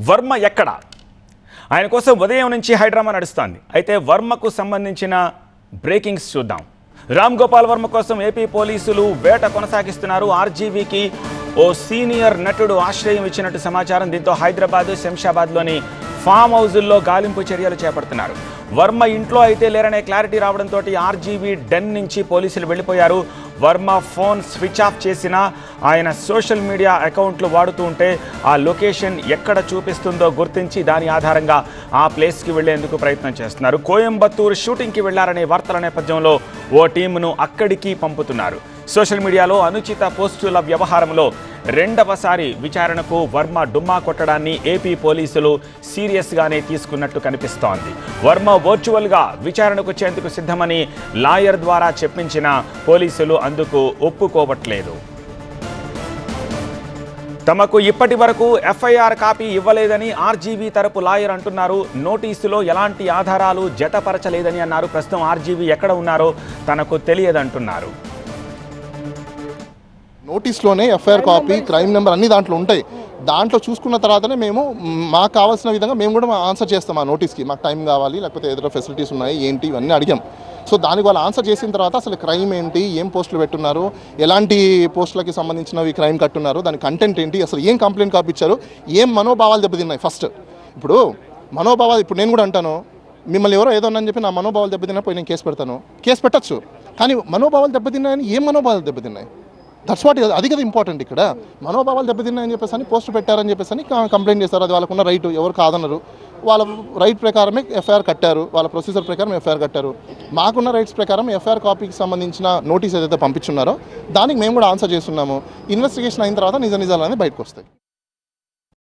వర్మ ఎక్కడ? ఆయన కోసం ఉదయం నుంచి హైడ్రామా నడుస్తోంది. అయితే వర్మకు సంబంధించిన బ్రేకింగ్స్ చూద్దాం. రామ్ గోపాల్ వర్మ కోసం ఏపీ పోలీసులు వేట కొనసాగిస్తున్నారు. ఆర్జీవీకి ఓ సీనియర్ నటుడు ఆశ్రయం ఇచ్చినట్టు సమాచారం. దీంతో హైదరాబాద్, శంషాబాద్లోని ఫామ్ హౌజుల్లో గాలింపు చర్యలు చేపడుతున్నారు. వర్మ ఇంట్లో అయితే లేరనే క్లారిటీ రావడంతో ఆర్జీవీ డెన్ నుంచి పోలీసులు వెళ్ళిపోయారు. వర్మ ఫోన్ స్విచ్ ఆఫ్ చేసినా ఆయన సోషల్ మీడియా అకౌంట్లు వాడుతూ ఉంటే ఆ లొకేషన్ ఎక్కడ చూపిస్తుందో గుర్తించి దాని ఆధారంగా ఆ ప్లేస్కి వెళ్లేందుకు ప్రయత్నం చేస్తున్నారు. కోయంబత్తూరు షూటింగ్కి వెళ్లారనే వార్తల నేపథ్యంలో ఓ టీమును అక్కడికి పంపుతున్నారు. సోషల్ మీడియాలో అనుచిత పోస్టుల వ్యవహారంలో రెండవసారి విచారణకు వర్మ డుమ్మా కొట్టడాన్ని ఏపీ పోలీసులు సీరియస్గానే తీసుకున్నట్టు కనిపిస్తోంది. వర్మ వర్చువల్గా విచారణకు వచ్చేందుకు సిద్ధమని లాయర్ ద్వారా చెప్పించిన పోలీసులు అందుకు ఒప్పుకోవట్లేదు. తమకు ఇప్పటి వరకు ఎఫ్ఐఆర్ కాపీ ఇవ్వలేదని ఆర్జీవీ తరపు లాయర్ అంటున్నారు. నోటీసులో ఎలాంటి ఆధారాలు జతపరచలేదని అన్నారు. ప్రస్తుతం ఆర్జీవీ ఎక్కడ ఉన్నారో తనకు తెలియదంటున్నారు. నోటీస్లోనే ఎఫ్ఐఆర్ కాపీ, క్రైమ్ నెంబర్ అన్ని దాంట్లో ఉంటాయి. దాంట్లో చూసుకున్న తర్వాతనే మేము మాకు కావాల్సిన విధంగా మేము కూడా ఆన్సర్ చేస్తాం. ఆ నోటీస్కి మాకు టైం కావాలి, లేకపోతే ఏదైనా ఫెసిలిటీస్ ఉన్నాయి ఏంటి ఇవన్నీ అడిగాం. సో దానికి వాళ్ళు ఆన్సర్ చేసిన తర్వాత అసలు క్రైమ్ ఏంటి, ఏం పోస్టులు పెట్టున్నారు, ఎలాంటి పోస్టులకి సంబంధించినవి క్రైమ్ కట్టున్నారు, దాని కంటెంట్ ఏంటి, అసలు ఏం కంప్లైంట్ కాపీ ఇచ్చారు, ఏం మనోభావాలు దెబ్బతిన్నాయి. ఫస్ట్ ఇప్పుడు మనోభావాలు, ఇప్పుడు నేను కూడా అంటాను మిమ్మల్ని ఎవరో ఏదో అని చెప్పి నా మనోభావాలు దెబ్బతిన్నప్పుడు నేను కేసు పెడతాను, కేసు పెట్టచ్చు. కానీ మనోభావాలు దెబ్బతిన్నాయని ఏం మనోభావాలు దెబ్బతిన్నాయి? దట్స్ వాట్, అది కదా ఇంపార్టెంట్. ఇక్కడ మనోభావాలు దెబ్బతిన్నాయని చెప్పేసి అని పోస్ట్ పెట్టారని చెప్పేసి అని కంప్లైంట్ చేస్తారు. అది వాళ్ళకున్న రైట్, ఎవరు కాదన్నారు. వాళ్ళ రైట్ ప్రకారమే ఎఫ్ఐఆర్ కట్టారు, వాళ్ళ ప్రొసీజర్ ప్రకారం ఎఫ్ఐఆర్ కట్టారు. మాకున్న రైట్స్ ప్రకారం ఎఫ్ఐఆర్ కాపీకి సంబంధించిన నోటీస్ ఏదైతే పంపించున్నారో దానికి మేము కూడా ఆన్సర్ చేస్తున్నాము. ఇన్వెస్టిగేషన్ అయిన తర్వాత నిజాలు అనేది బయటకు వస్తాయి.